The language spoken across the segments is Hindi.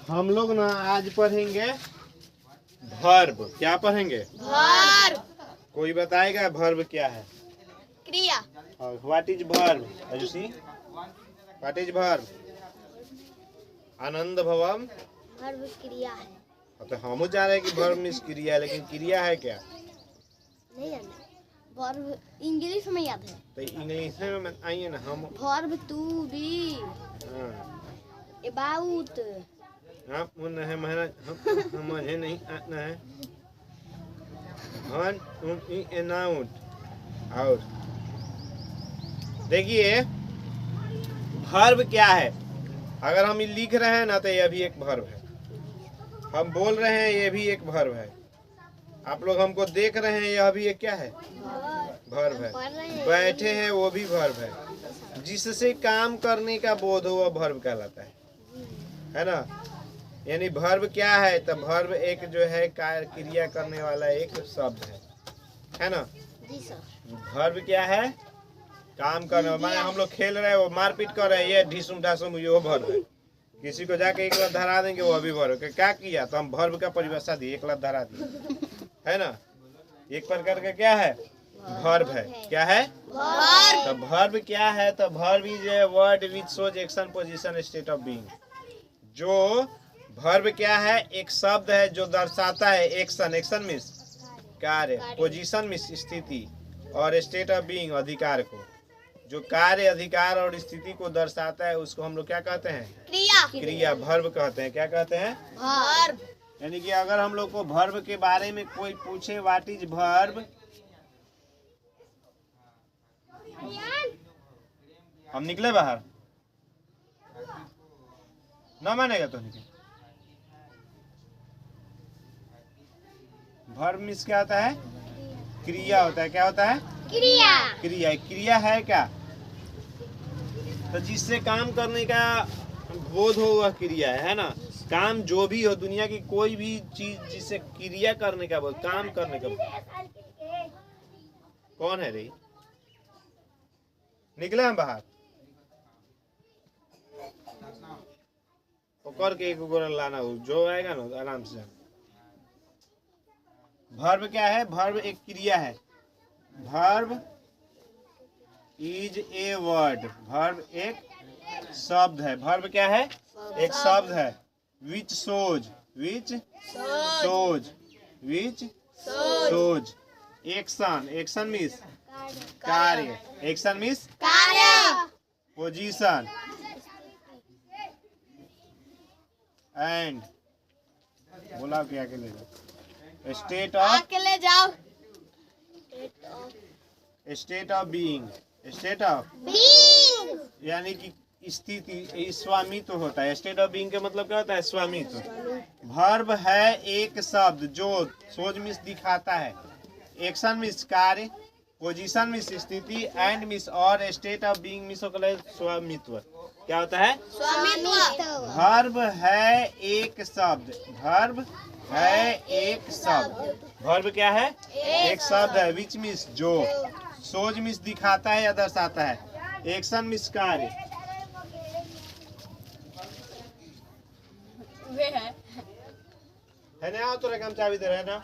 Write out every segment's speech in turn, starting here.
हम लोग ना आज पढ़ेंगे वर्ब। क्या पढ़ेंगे? वर्ब। कोई बताएगा वर्ब क्या है? क्रिया। और व्हाट इज वर्ब? अजुसी, व्हाट इज वर्ब? आनंद भवम। वर्ब क्रिया है। तो हम जान रहे हैं कि वर्ब मीन्स क्रिया है, लेकिन क्रिया है क्या? नहीं जाना। वर्ब इंग्लिश में याद है। तो इंग्लिश में आइए ना हम। Verb to be, about. आप है महाराज, हम मुझे नहीं आना है। और देखिए वर्ब क्या है। अगर हम ये लिख रहे हैं ना तो यह भी एक वर्ब है। हम बोल रहे हैं ये भी एक वर्ब है। आप लोग हमको देख रहे हैं यह भी एक क्या है? वर्ब है। बैठे हैं वो भी वर्ब है। जिससे काम करने का बोध हो वह वर्ब कहलाता है ना। यानी वर्ब क्या है? तो वर्ब एक जो है कार्य क्रिया करने वाला एक शब्द है ना। जी सर। वर्ब क्या है? काम करने वाला। माने हम लोग खेल रहे हैं, वो मारपीट कर रहे हैं, ये ढिसुम ढासुम, ये वो वर्ब है। किसी को जाके एक लात धरा देंगे वो भी वर्ब है। क्या किया? तो हम वर्ब का परिभाषा दिए, एक लात धरा दिए, है ना। एक प्रकार का क्या है? वर्ब है। क्या है? वर्ब। तो वर्ब क्या है? तो verb is a word which shows action, position, state of being. जो वर्ब क्या है? एक शब्द है जो दर्शाता है एक्शन। एक्शन मीन्स कार्य, पोजीशन मीन्स स्थिति, और स्टेट ऑफ बीइंग अधिकार को। जो कार्य, अधिकार और स्थिति को दर्शाता है उसको हम लोग क्या कहते हैं? क्रिया। क्रिया, वर्ब कहते हैं। क्या कहते हैं? वर्ब। यानी कि अगर हम लोग को वर्ब के बारे में कोई पूछे व्हाट इज वर्ब, हम निकले बाहर ना मानेगा तो निकले। वर्ब मीन्स क्या होता है? क्रिया होता है। क्या होता है? क्रिया। क्रिया। क्रिया है क्या? तो जिससे काम करने का बोध हो वह क्रिया है ना। काम जो भी हो, दुनिया की कोई भी चीज जिससे क्रिया करने का बोध, काम करने का बोध। कौन है रे? निकले हम बाहर करके एक गोरा लाना हो, जो आएगा ना आराम से। वर्ब क्या है? वर्ब एक क्रिया है। Verb is a word. Verb एक शब्द है। वर्ब क्या है? एक शब्द है। विच सोज, विच सोज, विच सोज एक्शन। एक्शन मीन्स कार्य। एक्शन मीन्स कार्य। पोजीशन एंड बोला क्या के ले स्टेट ऑफ, अकेले जाओ। State of being. State of being. यानी कि स्थिति, स्वामित्व होता है। स्टेट ऑफ बीइंग का मतलब क्या होता है? स्वामित्व। वर्ब है एक शब्द जो सोच मिस दिखाता है, एक्शन मिस कार्य, पोजीशन मिस स्थिति, एंड मिस और स्टेट ऑफ बीइंग मिस स्वामित्व। क्या होता है? स्वामित्व। वर्ब है एक शब्द। वर्ब है एक शब्द। वर्ब क्या है? एक शब्द है। विच मिस जो, सोज मिस दिखाता है या दर्शाता है, एक्शन मिस कार्य। वे है ना। आओ तो हम चाबी दे रहे हैं ना।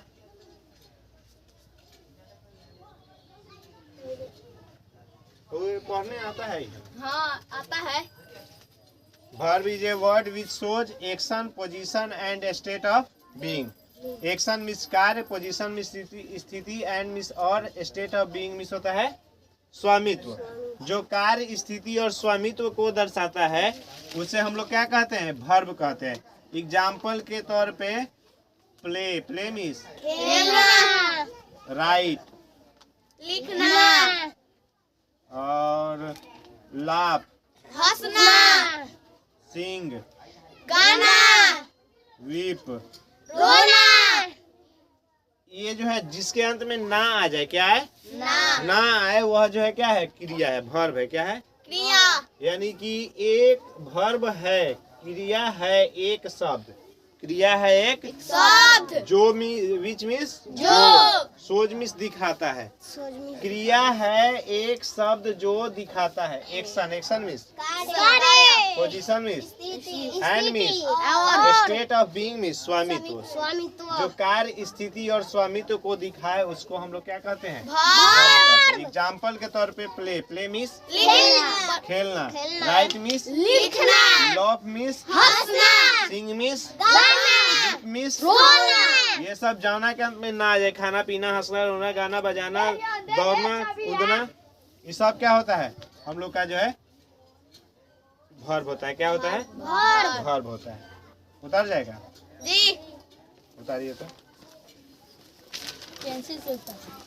तो ये पढ़ने आता है? हाँ आता है। Verb is a word which shows action, position and state of being. Action miss कार्य, पोजीशन मिस स्थिति, एंड मिस और स्टेट ऑफ बीइंग मिस होता है स्वामित्व। जो कार्य, स्थिति और स्वामित्व को दर्शाता है उसे हम लोग क्या कहते हैं? वर्ब कहते हैं। एग्जाम्पल के तौर पे प्ले, प्ले मिस खेलना, राइट, लिखना, और लाफ, हंसना, सिंग, गाना, वीप। रोना। ये जो है जिसके अंत में ना आ जाए, क्या है? ना। ना आए वह जो है क्या है? क्रिया है। वर्ब है। क्या है? क्रिया। यानी कि एक वर्ब है, क्रिया है एक शब्द, क्रिया है एक शब्द। जो विच मीन्स जो। सोज मीन्स दिखाता है। सोच में क्रिया है एक शब्द जो दिखाता है। एक्शन, एक्शन मीन्स कार्य पोजीशन मीन्स स्थिति हैंड मीन्स और स्टेट ऑफ बीइंग मीन्स स्वामित्व। स्वामित्व जो कार्य स्थिति और स्वामित्व को दिखाए उसको हम लोग क्या कहते हैं? भार एग्जाम्पल के तौर पे प्ले, प्ले मीन्स लिखना खेलना, खेलना। राइट मीन्स लिखना लव मीन्स हंसना सिंग मीन्स गाना मीन्स रोना ये सब जाना के अंत में ना आ जाए। खाना पीना, हंसना, रोना, गाना बजाना, दौड़ना, कूदना, ये सब क्या होता है? हम लोग का जो है वर्ब होता है। क्या होता है? भार वर्ब होता है। उतर जाएगा, जी उतारिए तो। कैंसिल होता है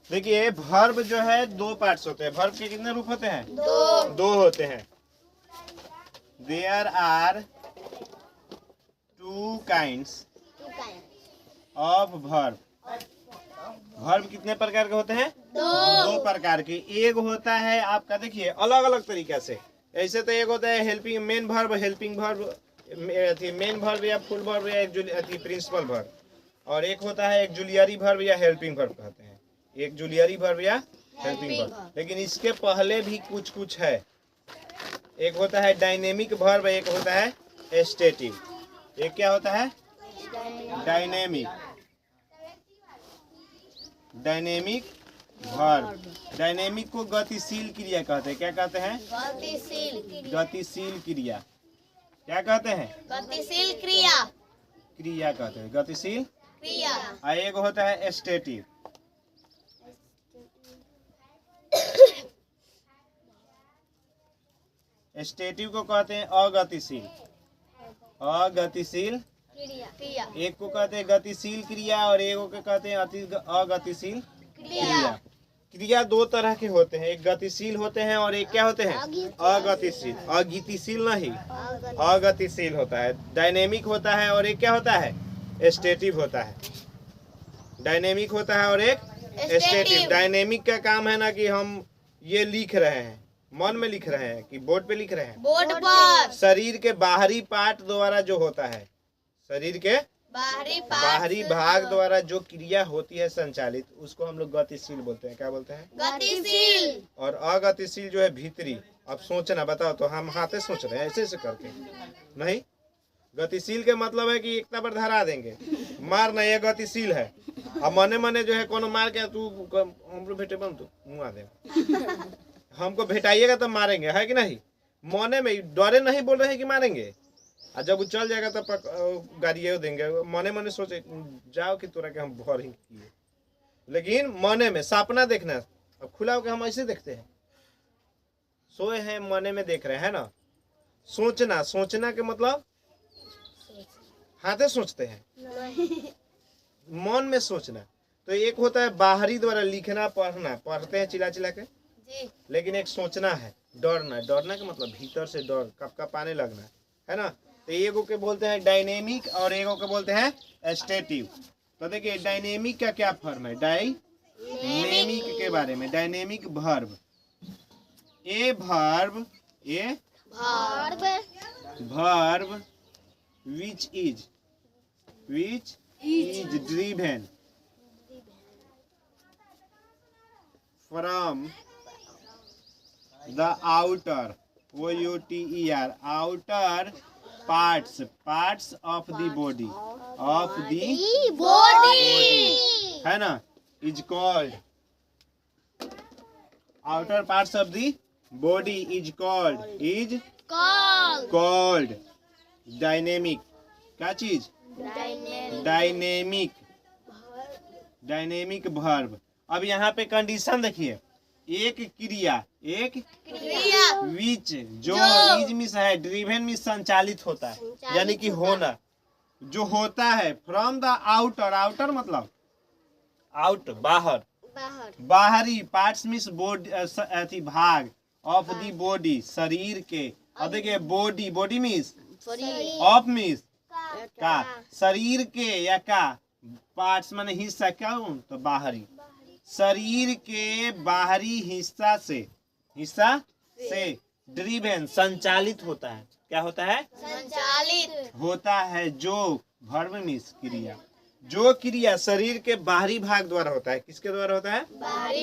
देखिए वर्ब जो है दो पार्ट्स होते हैं। वर्ब के कितने रूप होते हैं? दो होते हैं। There are two kinds of verb. Verb कितने प्रकार के होते हैं? दो प्रकार के। एक होता है आपका, देखिए अलग अलग तरीका से। ऐसे तो एक होता है helping main verb, helping verb, main verb या फुल वर्ब या एक प्रिंसिपल वर्ब। और एक होता है एक जुलियरी वर्ब या हेल्पिंग वर्ब कहते हैं। एक जुलियरी वर्ब या हेल्पिंग वर्ब। लेकिन इसके पहले भी कुछ कुछ है। एक होता है डायनेमिक वर्ब, एक होता है स्टेटिव। एक क्या होता है? Dynamic, dynamic verb. डायनेमिक को गतिशील क्रिया कहते हैं। क्या कहते हैं? गतिशील क्रिया। क्या कहते हैं? गतिशील क्रिया क्रिया कहते हैं, गतिशील। क्रिया और एक होता है स्टेटिव। स्टेटिव को कहते हैं अगतिशील, अगतिशील। क्रिया एक को कहते हैं गतिशील क्रिया और एक को कहते हैं अगतिशील क्रिया। क्रिया दो तरह के होते हैं, एक गतिशील होते हैं और एक क्या होते हैं? अगतिशील। अगतिशील नहीं, अगतिशील होता है। डायनेमिक होता है और एक क्या होता है? स्टेटिव होता है। डायनेमिक होता है और एक स्टेटिव। डायनेमिक का काम है ना कि हम ये लिख रहे हैं, मन में लिख रहे हैं कि बोर्ड पे लिख रहे हैं। बोर्ड पर शरीर के बाहरी पार्ट द्वारा जो होता है, शरीर के बाहरी भाग द्वारा जो क्रिया होती है संचालित, उसको हम लोग गतिशील बोलते हैं। क्या बोलते हैं? गतिशील। और अगतिशील जो है भीतरी। अब सोचना, बताओ तो हम हाथे सोच रहे हैं ऐसे ऐसे करके नहीं। गतिशील के मतलब है कि एकता पर धरा देंगे, मार नहीं, ये गतिशील है। अब मने मने जो है कोनो मार के तू हम लोग भेटे बन, तू मुँह दे, हमको भेटाइएगा तो मारेंगे, है कि नहीं? मने में डरे नहीं बोल रहे हैं कि मारेंगे। और जब वो चल जाएगा तो गाड़ियों देंगे। मने मने सोचे जाओ कि तोरा के हम भर ही किए। लेकिन मने में सपना देखना, अब खुला होकर हम ऐसे देखते हैं, सोए हैं मने में देख रहे हैं ना। सोचना, सोचना के मतलब हाथे सोचते हैं, मन में सोचना। तो एक होता है बाहरी द्वारा लिखना, पढ़ना, पढ़ते हैं चिल्ला चिल्ला के। लेकिन एक सोचना है, डरना। डरना का मतलब भीतर से डर, कपकपाने लगना, है ना। तो एगो के बोलते हैं डायनेमिक और एगो के बोलते हैं स्टेटिव। तो देखिए डायनेमिक का क्या फॉर्म है? डायनेमिक के बारे में, dynamic verb. A verb, a verb which is driven from the outer, outer, outer parts of the body, है ना, is called, outer parts of the body is called dynamic. क्या चीज? Dynamic, dynamic verb. अब यहाँ पे कंडीशन देखिए, एक क्रिया, एक विच जो इज मिस है, ड्रिवन मिस संचालित होता है, यानी कि होना, जो होता है फ्रॉम द आउटर। आउटर मतलब आउट, बाहर, बाहरी, पार्ट्स मिस बॉडी, भाग, ऑफ द बॉडी, शरीर के। और देखिए body, body miss of miss का, शरीर के या का, पार्ट्स माने हिस्सा, क्या तो बाहरी, शरीर के बाहरी हिस्सा से हिस्सा से, ड्रिवेन संचालित होता है। क्या होता है? संचालित होता है। जो वर्ब मीन्स क्रिया, जो क्रिया शरीर के बाहरी भाग द्वारा होता है। किसके द्वारा होता है?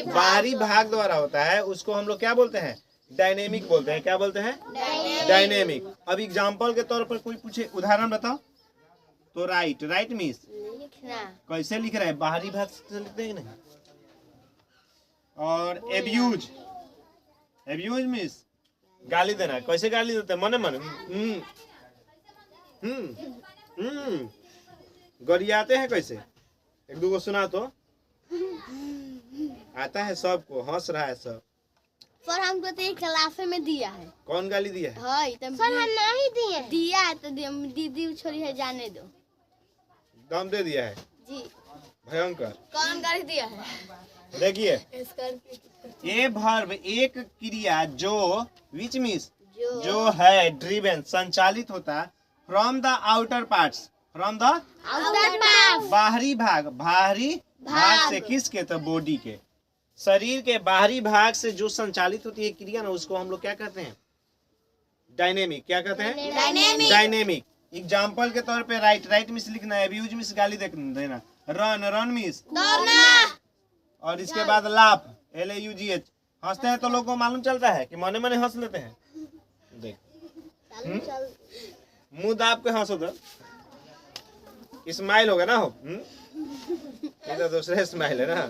बाहरी भाग द्वारा होता है, उसको हम लोग क्या बोलते हैं? डायनेमिक बोलते हैं। क्या बोलते हैं? डायनेमिक। अब एग्जाम्पल के तौर पर कोई पूछे, उदाहरण बताओ तो राइट, राइट मीन्स लिखना, कैसे लिख रहे हैं? बाहरी भाग से लिखते हैं नहीं। और एब्यूज, एब्यूज मीन्स गाली देना। कैसे गाली देते हैं? मने मने गरियाते हैं कैसे? एक दो को सुना तो। आता है सबको, हंस रहा है सब। सर हमको तो एक क्लास में दिया है। कौन गाली दिया है? हाँ सर हम नहीं दिए, दिया है तो दीदी छोड़ी है, जाने दो। दम दे दिया है जी। भयंकर। कौन गाली दिया है? देखिए ये वर्ब एक क्रिया जो विच मीन्स जो है ड्रिवेन संचालित होता from the outer parts, from the outer part, बाहरी भाग, बाहरी भाग से। किसके? तो बॉडी के, शरीर के बाहरी भाग से जो संचालित होती है क्रिया ना, उसको हम लोग क्या कहते हैं? डायनेमिक। क्या कहते हैं? डायनेमिक। डायनेमिक। एग्जाम्पल के तौर पे राइट, राइट मिस लिखना है, अब्यूज मिस गाली देना, रन, रन मिस दौड़ना, और इसके बाद लाफ, LAUGH। हंसते हैं तो लोगों को मालूम चलता है कि मने मने हंस लेते हैं। देख मुंह दाब के हंसो तो स्माइल होगा ना हो। ये तो दूसरे स्माइल है ना,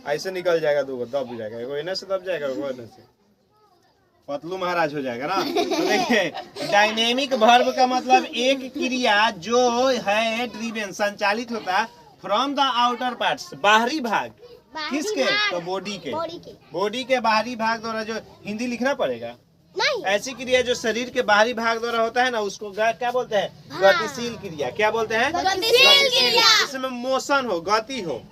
ऐसे निकल जाएगा, दो दब जाएगा, एगो इन्हें से दब जाएगा, एगो इन्हें से, पतलू महाराज हो जाएगा ना। तो देखिए डायनेमिक वर्ब का मतलब एक क्रिया जो है ड्रिवेन संचालित होता फ्रॉम द आउटर पार्ट्स, बाहरी भाग। किसके? तो बॉडी के, बॉडी के बाहरी भाग द्वारा। जो हिंदी लिखना पड़ेगा नहीं, ऐसी क्रिया जो शरीर के बाहरी भाग द्वारा होता है ना, उसको क्या बोलते हैं? गतिशील क्रिया। क्या बोलते हैं? गतिशील क्रिया। इसमें मोशन हो, गति हो।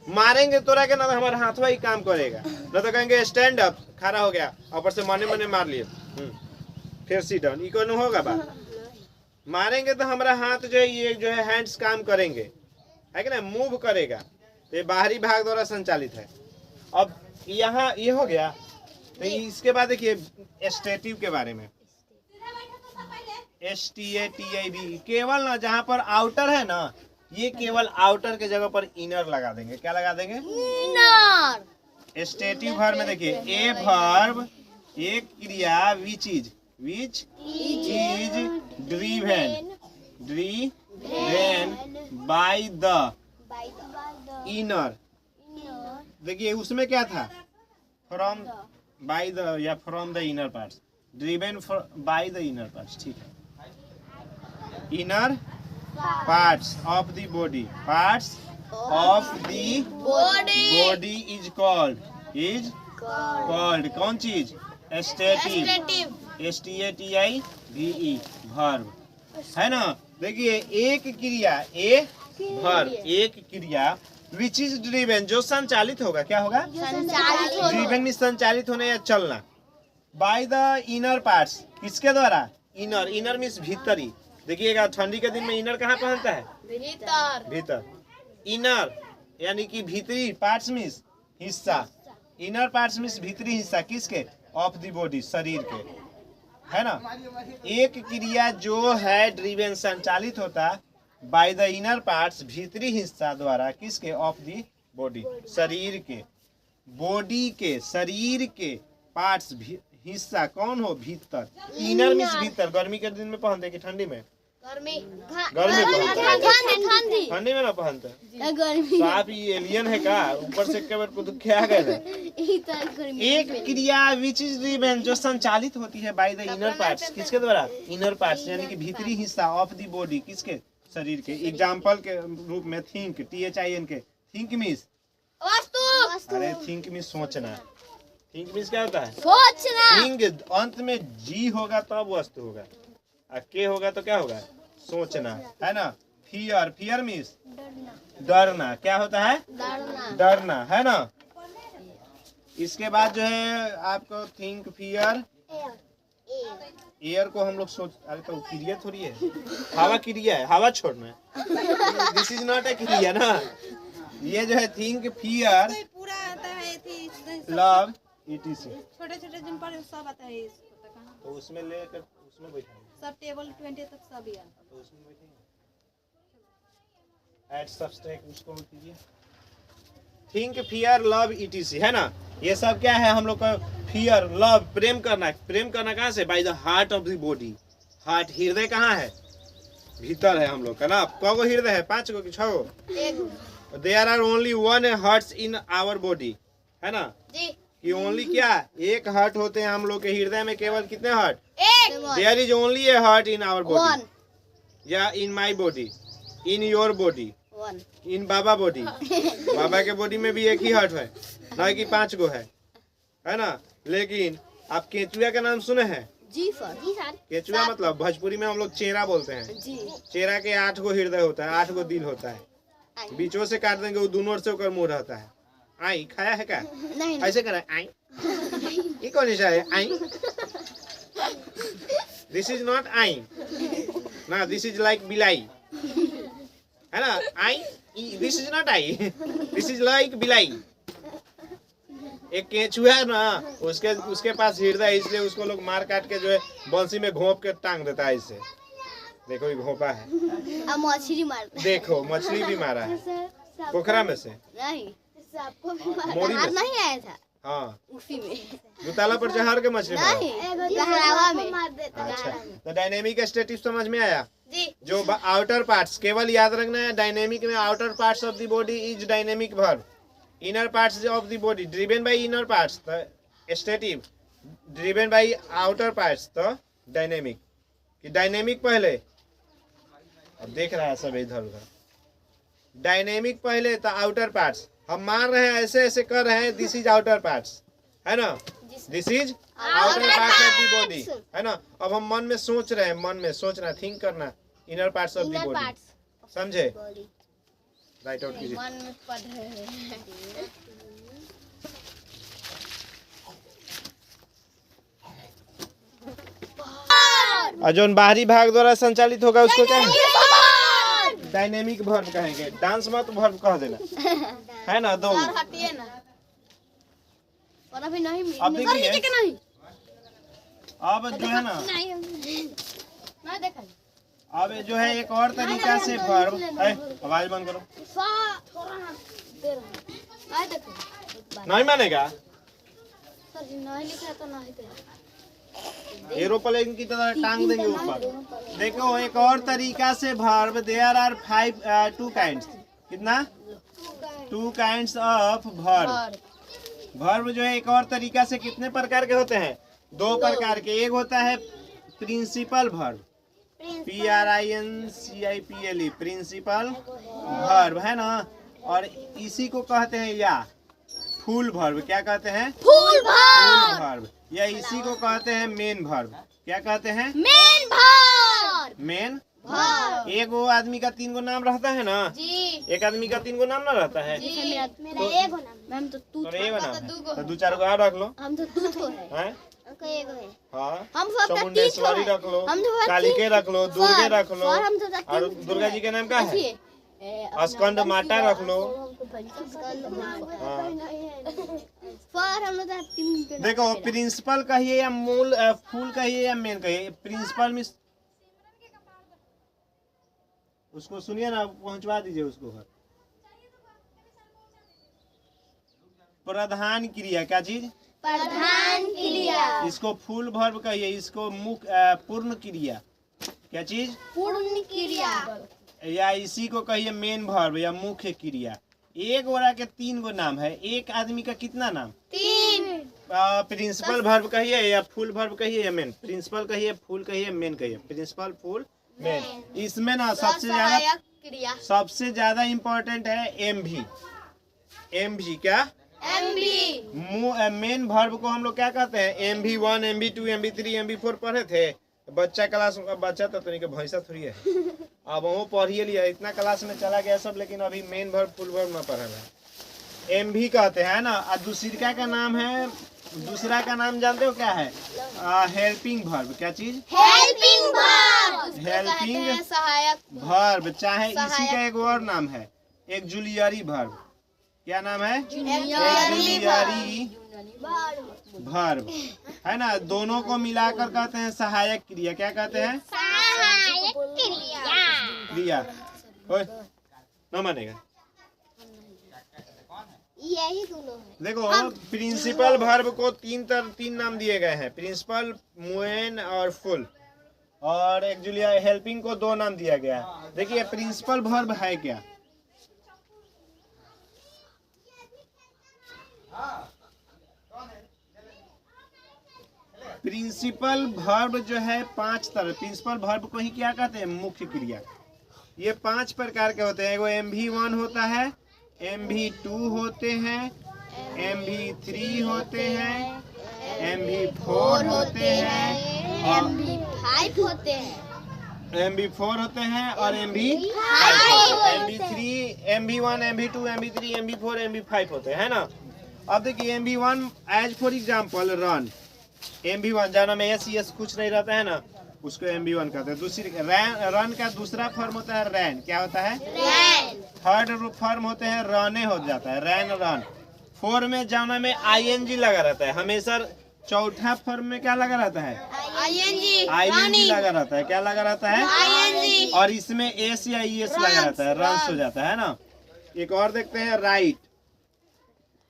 मारेंगे तोरा के ना तो हमारा हाथवा ही काम करेगा, ना तो कहेंगे स्टैंड अप, खड़ा हो गया, ऊपर से मने मने मार लिए, फिर सीट डाउन। इको नहीं होगा बात। मारेंगे तो हमारा हाथ जो है, ये जो है हैंड्स काम करेंगे, है कि ना, मूव करेगा। तो ये बाहरी भाग द्वारा संचालित है। अब यहाँ ये हो गया। तो इसके बाद देखिए एस्टेटिव के बारे में। STATIV केवल ना जहाँ पर आउटर है ना, ये केवल आउटर के जगह पर इनर लगा देंगे। क्या लगा देंगे? इनर। एस्टेटिव वर्ब में देखिए ए वर्ब एक क्रिया which is driven by the inner. देखिए उसमें क्या था? फ्रॉम बाय द या from the inner parts, driven by the inner parts. ठीक है, inner parts of the body, parts of the body is called कौन चीज? एस्टेटिव, STATIVE वर्ब, है ना। देखिए एक क्रिया, ए वर्ब एक क्रिया विच इज ड्रिवेन जो संचालित होगा। क्या होगा? संचालित हो। ड्रिवेन में संचालित होने या चलना। बाय द इनर पार्ट्स, किसके द्वारा? इनर, इनर मीन्स भीतरी। देखिएगा ठंडी के दिन में इनर कहाँ पहनता है? भीतर। भीतर। इनर यानी कि भीतरी, पार्ट्स मीन्स हिस्सा, इनर पार्ट्स मीन्स भीतरी हिस्सा। किसके? ऑफ द बॉडी, शरीर के, है ना। एक क्रिया जो है ड्रिवेन संचालित होता बाय द इनर पार्ट्स, भीतरी हिस्सा द्वारा। किसके? ऑफ द बॉडी, शरीर के, बॉडी के, शरीर के पार्ट्स हिस्सा कौन हो? भीतर। इनर मीन्स भीतर। गर्मी के दिन में पहनते कि ठंडी में? गर्मी ठंडी में ना पहनते। गर्मी। तो आप ये एलियन है का? ऊपर से कबर को दुख आ गए। एक क्रिया विच इज ड्रिवेन जो संचालित होती है बाय द इनर पार्ट्स। किसके द्वारा? इनर पार्ट्स यानी कि भीतरी हिस्सा ऑफ द बॉडी। किसके? शरीर के। एग्जाम्पल के रूप में थिंक, THINK, थिंक मीन्स वस्तु। अरे थिंक मीन्स सोचना। थिंक मीन्स क्या होता है? सोचना। थिंक अंत में जी होगा तब वस्तु होगा, के होगा तो क्या होगा? सोचना, है ना। फियर, फियर मीन्स डरना। क्या होता है? डरना, है ना। इसके बाद जो है आपको थिंक, फियर, एयर को हम लोग सोच, अरे तो क्रिया थोड़ी है, हवा क्रिया है, हवा छोड़ना है। दिस इज नॉट ए क्रिया ना। ये जो है थिंक, फियर, लव, ETC। छोटे छोटे जिन पर सब आता है इसको तो कहाँ तो उसमें लेकर उसमें बैठेंगे, सब टेबल 20 तक सब ही आता तो उसमें बैठेंगे। ऐड सब्सट्रैक्ट उसको कीजिए। थिंक, फियर, लव, ETC है ना। ये सब क्या है हम लोग का? फियर, लव, प्रेम करना। प्रेम करना कहाँ से? By the heart of the body. Heart, हृदय कहाँ है? भीतर है हम लोग का ना। कौ गो हृदय है? 5 गो कि 6 गो? There are only 1 hearts in our body, है ना। जी कि ओनली क्या? एक हार्ट होते हैं हम लोग के हृदय में। केवल कितने हार्ट? एक there is only a heart in our body, one या in my body, in your body, one in बाबा बॉडी। बाबा के बॉडी में भी एक ही हार्ट है, ना कि 5 गो है ना। लेकिन आप केचुआ का नाम सुने हैं? जी सर केचुआ मतलब भोजपुरी में हम लोग चेहरा बोलते हैं। जी चेहरा के 8 गो हृदय होता है, 8 गो दिल होता है। बीचों से काट देंगे वो दोनों ओर से होकर मुंह रहता है। आई खाया है क्या? नहीं ऐसे करा आई। ये कौन सा है I? This is not I ना, दिस इज लाइक बिलाई, है ना। I, this is not I, this is like बिलाई। एक केचुआ है ना, उसके पास हृदय है, इसलिए उसको लोग मार काट के जो है बंसी में घोंप के टांग देता है। इससे देखो ये घोंपा है। अब मछली मारता है। देखो मछली भी मारा है पोखरा में से, नहीं सबको मोरी में से। नहीं आया था हाँ, उसी में दुताला पर जहर के मछली मारा। नहीं गहरावा में। अच्छा, तो डायनेमिक स्टेटिव समझ में आया। जी जो आउटर पार्ट्स, केवल याद रखना है डायनेमिक में outer parts of the body is dynamic verb, inner parts of the body driven by inner parts तो stative, driven by outer parts तो डायनेमिक। कि डायनेमिक पहले, अब देख रहा है सब इधर उधर, डायनेमिक पहले तो आउटर पार्ट्स। हम मार रहे हैं, ऐसे ऐसे कर रहे हैं, दिस इज आउटर पार्ट्स, है ना। This is outer parts of the body, है ना। अब हम मन में सोच रहे हैं, मन में सोचना, थिंक करना, inner parts of the inner body. Parts समझे? बॉडी राइट आउट कीजिए। मन में पढ़ रहे हैं। और जो बाहरी भाग द्वारा संचालित होगा उसको क्या है? डायनेमिक वर्ब कहेंगे। डांस मत वर्ब कह देना, है ना। दो सर हटिए ना, और अभी नहीं अब सर नीचे देखिए, के नहीं अब जो है ना, नहीं देखा अब जो है एक और तरीका से वर्ब, आवाज बंद करो, थोड़ा ना दे रहा नहीं देखो नहीं मानेगा। सर जी नहीं लिखा है तो नहीं दे। एरोप्लेन की तरह टांग देंगे ऊपर। देखो एक और तरीका से वर्ब, देयर आर 2 काइंड्स। कितना? 2 काइंड्स ऑफ वर्ब। वर्ब जो है एक और तरीका से कितने प्रकार के होते हैं? 2 प्रकार के। एक होता है principal verb, PRINCIPLE, principal verb, है ना। और इसी को कहते हैं या फुल वर्ब। क्या कहते हैं? Full full verb. या इसी को कहते हैं मेन वर्ब। क्या कहते हैं? मेन भार मेन भार। एक वो आदमी का 3 गो नाम रहता है ना। जी एक आदमी का 3 गो नाम ना रहता है। मेरा एगो नाम मैम तो तू तो एगो नाम है, तो 2-4 गो और रख लो। हम तो तू तो है हैं? एगो है हाँ, हम सब का चामुंडेश्वरी रख लो, हम तो कालिके रख लो, दुर्गे रख लो। और हम तो और दुर्गा जी का नाम क्या है? स्कंद माता रख लो। हाँ। पर हम लोग तो 3 देखो प्रिंसिपल कहिए या मूल, फूल कहिए या मेन कहिए। प्रिंसिपल में उसको सुनिए ना, पहुंचवा दीजिए उसको घर। प्रधान क्रिया, क्या चीज? प्रधान क्रिया। इसको फुल वर्ब कहिए, इसको मुख्य पूर्ण क्रिया। क्या चीज? पूर्ण क्रिया। या इसी को कहिए मेन वर्ब या मुख्य क्रिया। एक गोरा के 3 गो नाम है। एक आदमी का कितना नाम? 3। प्रिंसिपल वर्ब कहिए या फुल वर्ब कहिए या मेन। प्रिंसिपल कहिए, फुल कहिए, मेन कहिए। Principal, full, main. इसमें ना सबसे ज्यादा इम्पोर्टेंट है MV। MV क्या? MV। मेन वर्ब को हम लोग क्या कहते हैं? MV1, MV2, MV3, MV4 पढ़े थे बच्चा क्लास। बच्चा तो नहीं, भैंसा थोड़ी है। अब वो पढ़िए लिया, इतना क्लास में चला गया सब, लेकिन अभी मेन वर्ब फुल वर्ब ना पढ़ा है। MV कहते हैं ना। और दूसरा का नाम है, दूसरा का नाम जानते हो क्या है? Helping verb. क्या चीज? Helping verb. हेल्पिंग सहायक वर्ब। चाहे इसी का एक और नाम है, एक जूलियरी वर्ब। क्या नाम है? जूलियरी जूलियरी वर्ब। वर्ब, है ना। दोनों को मिलाकर कहते हैं सहायक क्रिया। क्या कहते हैं? सहायक क्रिया। ओए, न मानेगा। यही दोनों है। देखो प्रिंसिपल वर्ब को तीन नाम दिए गए हैं, प्रिंसिपल, मेन और फुल। और एक्चुअली हेल्पिंग को 2 नाम दिया गया है। देखिए प्रिंसिपल वर्ब है क्या? प्रिंसिपल वर्ब जो है 5 तरह, प्रिंसिपल वर्ब को ही क्या कहते हैं? मुख्य क्रिया। ये 5 प्रकार के होते हैं। एगो MV1 होता है, MV2 होते हैं, MV3 होते हैं, MV4 होते हैं, और MV5 होते हैं। MV4 होते हैं और MV3, MV1, MV2, MV3, MV4, MV5 होते हैं ना। अब देखिए MV1 as for example run, MV1 जाना में एस कुछ नहीं रहता है ना, उसको MV1 कहते हैं। दूसरी रन का दूसरा फॉर्म होता है रैन। क्या होता है? रैन। थर्ड फॉर्म होते हैं रने हो जाता है, रैन रन। 4 में जाना में ING लगा रहता है हमेशा। चौथा फॉर्म में क्या लगा रहता है? ING लगा रहता है। क्या लगा रहता है? ING। और इसमें एस या ES लगा रहता है, रन्स हो जाता है ना। एक और देखते हैं राइट।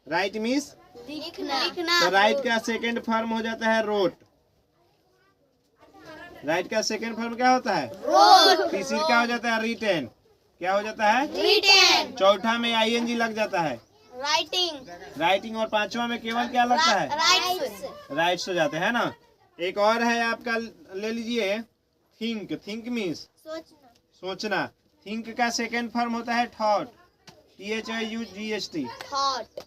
राइट मीन्स लिखना। तो राइट का सेकंड फॉर्म हो जाता है रोट। राइट का सेकंड फॉर्म क्या होता है? रोट। तीसरी का हो जाता है रिटेन। क्या हो जाता है? रिटेन। चौथा में ING लग जाता है, राइटिंग। राइटिंग। और 5वां में केवल क्या लगता है? राइट्स। राइट्स हो जाते हैं ना। एक और है आपका, ले लीजिए थिंक। थिंक मीन्स सोचना। सोचना। थिंक का सेकंड फॉर्म होता है थॉट, THOUGHT। थॉट।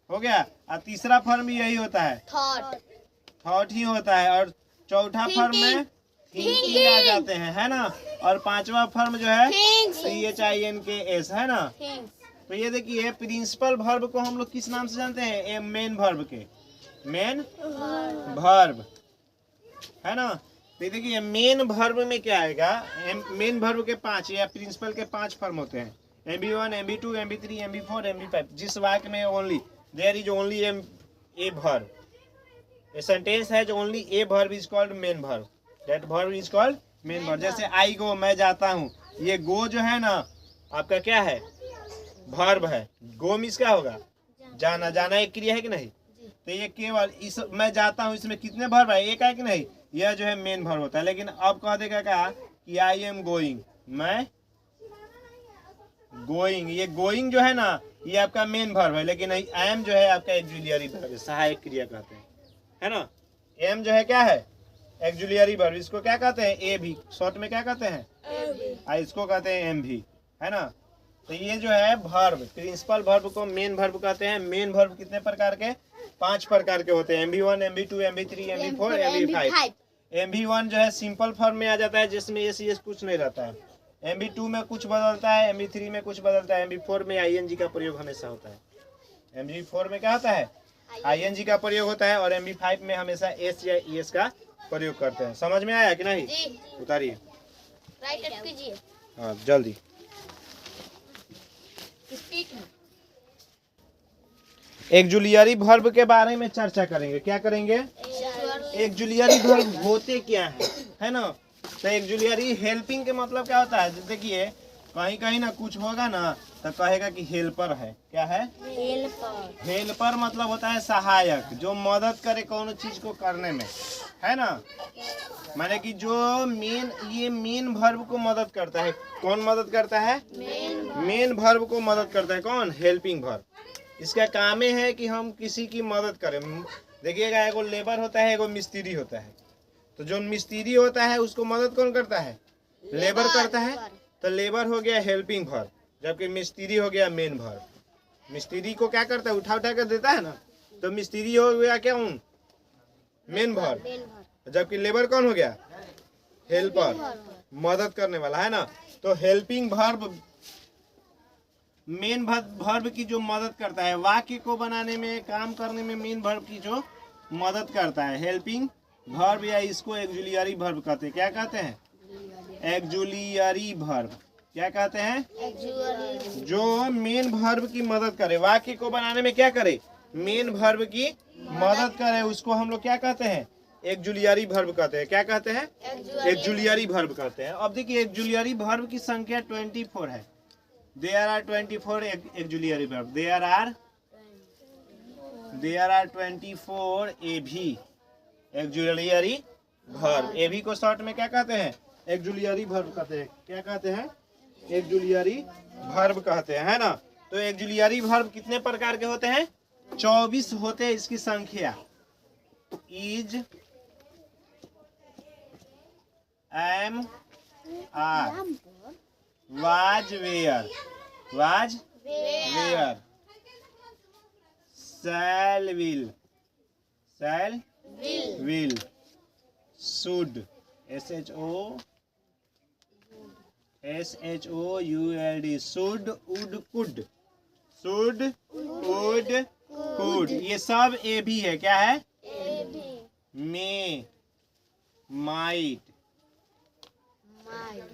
हो गया। और तीसरा फॉर्म भी यही होता है, थॉट। थॉट ही होता है। और चौथा फॉर्म में थिंकिंग आ जाते हैं, है ना। और 5वां फॉर्म जो है CHINKS, है ना। तो ये देखिए प्रिंसिपल वर्ब को हम लोग किस नाम से जानते हैं? मेन वर्ब के, मेन वर्ब, है ना। तो देखिए मेन वर्ब में क्या आएगा? मेन वर्ब के 5 या प्रिंसिपल के 5 फॉर्म होते हैं, MV1, MV2, MV3, MV4, MV5। जिस वाक्य में only there is only a verb, a sentence है जो only a verb is called main verb, that verb is called main verb. जैसे आई गो, मैं जाता हूँ। ये गो जो है ना आपका क्या है? वर्ब है। गो मीन्स क्या होगा? जाना। जाना एक क्रिया है कि नहीं? तो ये केवल इस मैं जाता हूँ, इसमें कितने वर्ब है? एक है कि नहीं? यह जो है मेन वर्ब होता है। लेकिन अब कह देगा क्या कि आई एम गोइंग, मैं गोइंग। ये गोइंग जो है ना ये आपका मेन वर्ब है, लेकिन आई एम जो है आपका एक्जुलियरी वर्ब है, सहायक क्रिया कहते हैं, है ना। एम जो है क्या है? एक्जुलियरी वर्ब। इसको क्या कहते हैं? ए भी, शॉर्ट में क्या कहते हैं? इसको कहते हैं एम भी, है ना। तो ये जो है वर्ब, प्रिंसिपल वर्ब को मेन वर्ब कहते हैं। मेन वर्ब कितने प्रकार के? 5 प्रकार के होते हैं, MV1, MV2, MV3, MV4, MV5। MV1 जो है सिंपल फॉर्म में आ जाता है, जिसमें एस कुछ नहीं रहता है। MV2 में कुछ बदलता है, MV3 में कुछ बदलता है, MV4 में ING का प्रयोग हमेशा होता है। MV4 में क्या होता है? ING का प्रयोग होता है। और MV5 में हमेशा S या ES का प्रयोग करते हैं। समझ में आया कि नहीं? उतारिए, राइट कीजिए। हाँ जल्दी। एक्जुलियरी वर्ब के बारे में चर्चा करेंगे। क्या करेंगे? एक्जुलियरी वर्ब होते क्या है ना। तो एक्जुलियरी हेल्पिंग के मतलब क्या होता है? देखिए कहीं कहीं ना कुछ होगा ना तो कहेगा कि हेल्पर है। क्या है? हेल्पर। हेल्पर मतलब होता है सहायक, जो मदद करे कौन चीज को करने में, है ना। माने कि जो ये मेन वर्ब को मदद करता है। कौन मदद करता है? मेन वर्ब को मदद करता है। कौन? Helping verb. इसका काम है कि हम किसी की मदद करें। देखिएगा एगो लेबर होता है, एगो मिस्त्री होता है। तो जो मिस्त्री होता है उसको मदद कौन करता है? लेबर करता है। तो लेबर हो गया हेल्पिंग वर्ब, जबकि मिस्त्री हो गया मेन वर्ब। मिस्त्री को क्या करता है? उठा कर देता है ना। तो मिस्त्री हो गया क्या? Main verb. जबकि लेबर कौन हो गया? हेल्पर, मदद करने वाला, है ना। तो हेल्पिंग वर्ब मेन वर्ब की जो मदद करता है, वाक्य को बनाने में, काम करने में मेन वर्ब की जो मदद करता है, हेल्पिंग वर्ब, या इसको एक्जुलियरी वर्ब कहते हैं। क्या कहते हैं? एक्जुलियरी वर्ब। क्या कहते हैं? जो मेन वर्ब की मदद करे, वाक्य को बनाने में क्या करे? मेन वर्ब की मदद करे उसको हम लोग क्या कहते हैं? एक्जुलियरी वर्ब कहते हैं। क्या कहते हैं? एक्जुलियरी वर्ब कहते हैं। अब देखिए एक्जुलियरी वर्ब की संख्या 24 है। There are 24 auxiliary verb. There are 24 AV auxiliary verb. AV को शॉर्ट में क्या कहते हैं? एक्जुलियरी वर्ब कहते हैं। क्या कहते हैं? एक्जुलियरी वर्ब कहते हैं, है ना। तो एक्जुलियरी वर्ब कितने प्रकार के होते हैं? 24 होते हैं। इसकी संख्या is, am, are, was, were, shall, will, should, SHOULD, should, would, could, ये सब ए भी है। क्या है? मे, माइट,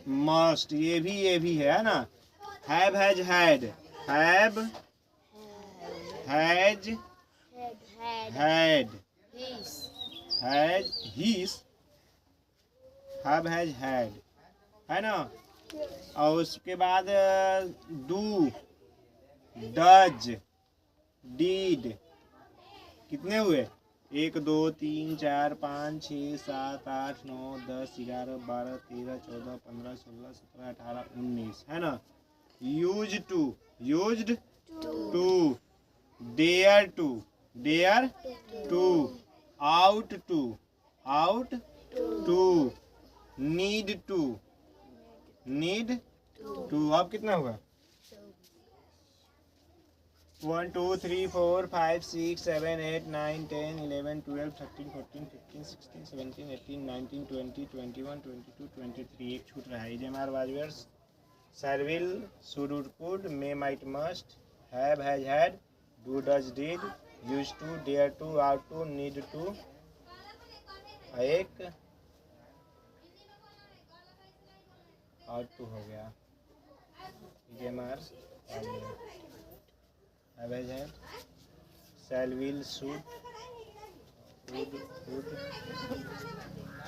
मस्ट, ये भी है ना। Have, has, had, has, his, have, has, had, है ना। और उसके बाद डू, डज, डीड, कितने हुए? 1 2 3 4 5 6 7 8 9 10 11 12 13 14 15 16 17 18 19, है ना। Use to, used to, dare to, ought to, need to, अब कितना हुआ? 1 2 3 4 5 6 7 8 9 10 11 12 13 14 15 16 17 18 19 20 21 22 23। एक छूट रहा है। Is am are, was were, shall, will, should, would, could, may, might, must, have, has, had, do, does, did, use to, dare to, ought to, need to. एक आउट टू हो गया। Is am are, have, has, had, shall, will, should, would,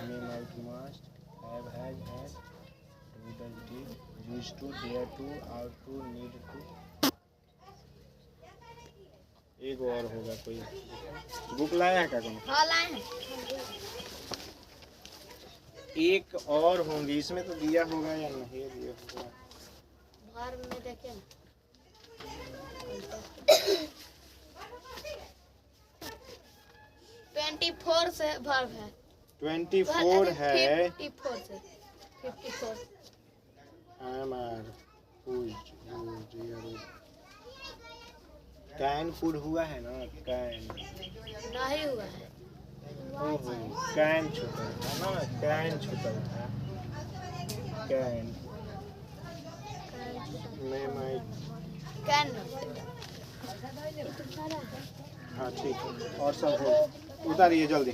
may, might, must, have, has, had, do, does, did, use to, dare to, ought to, need to. एक और होगा। कोई बुक लाया है क्या? कौन? हाँ लाए हैं। एक और होंगी। इसमें तो दिया होगा या नहीं दिया होगा? वर्ब में देखे ना। 24 से वर्ब है। 24 है। 54 से 54। कैन, कुड हुआ है ना। कैन नहीं हुआ है। कैन छूटा है ना। कैन छूटा है। कैन में माइट। कैन। हाँ ठीक है। और सब हो उतारिए जल्दी।